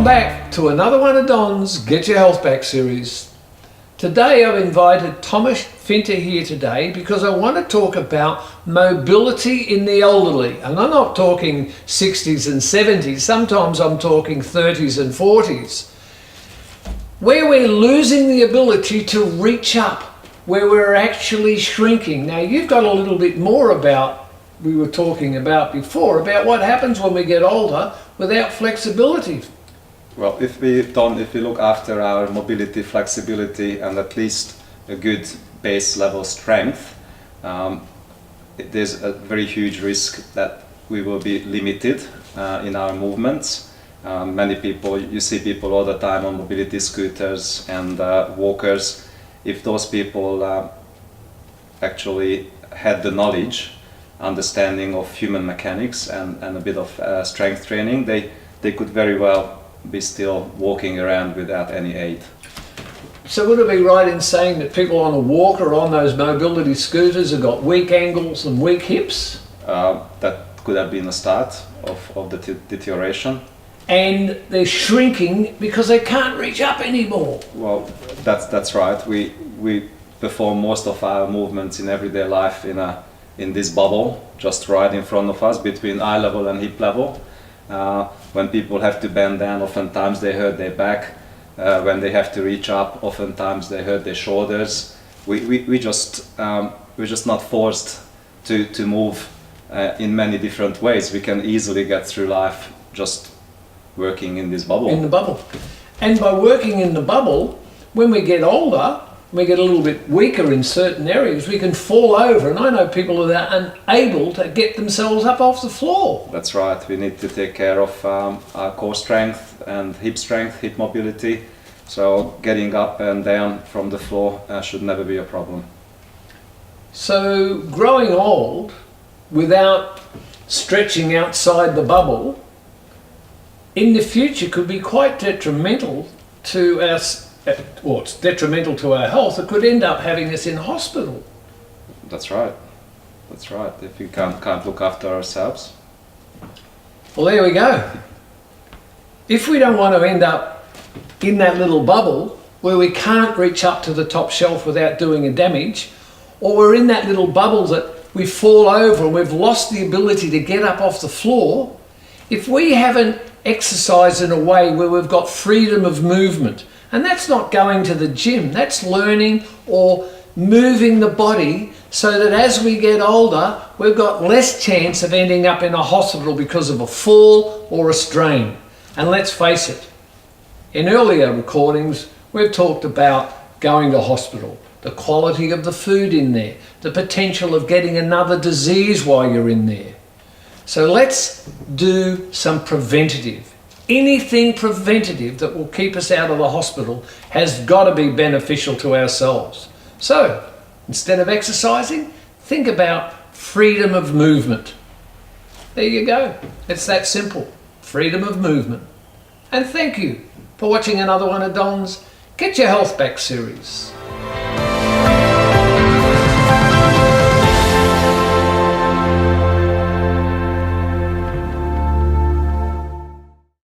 back to another one of Don's Get Your Health Back series. Today I've invited Tamas Finta here today because I want to talk about mobility in the elderly. And I'm not talking 60s and 70s, sometimes I'm talking 30s and 40s. Where we're losing the ability to reach up, where we're actually shrinking. Now you've got a little bit more about, we were talking about before, about what happens when we get older without flexibility. Well, if we look after our mobility, flexibility, and at least a good base level strength, there's a very huge risk that we will be limited in our movements. Many people, you see people all the time on mobility scooters and walkers. If those people actually had the knowledge, understanding of human mechanics and a bit of strength training, they could very well be still walking around without any aid. So would it be right in saying that people on a walker or on those mobility scooters have got weak ankles and weak hips? That could have been a start of the deterioration. And they're shrinking because they can't reach up anymore. Well, that's right. We perform most of our movements in everyday life in this bubble, just right in front of us, between eye level and hip level. When people have to bend down, oftentimes they hurt their back. When they have to reach up, oftentimes they hurt their shoulders. We're just not forced to move in many different ways. We can easily get through life just working in this bubble. In the bubble. And by working in the bubble, when we get older, we get a little bit weaker in certain areas, we can fall over, and I know people who are unable to get themselves up off the floor. That's right. We need to take care of our core strength and hip mobility. So getting up and down from the floor should never be a problem. So growing old without stretching outside the bubble in the future could be quite detrimental to us. Well, it's detrimental to our health. It could end up having us in hospital. That's right. That's right. If we can't look after ourselves. Well, there we go. If we don't want to end up in that little bubble where we can't reach up to the top shelf without doing a damage, or we're in that little bubble that we fall over and we've lost the ability to get up off the floor, if we haven't exercised in a way where we've got freedom of movement, and that's not going to the gym, that's learning or moving the body so that as we get older, we've got less chance of ending up in a hospital because of a fall or a strain. And let's face it, in earlier recordings, we've talked about going to hospital, the quality of the food in there, the potential of getting another disease while you're in there. So let's do some preventative. Anything preventative that will keep us out of the hospital has got to be beneficial to ourselves. So, instead of exercising, think about freedom of movement. There you go. It's that simple. Freedom of movement. And thank you for watching another one of Don's Get Your Health Back series.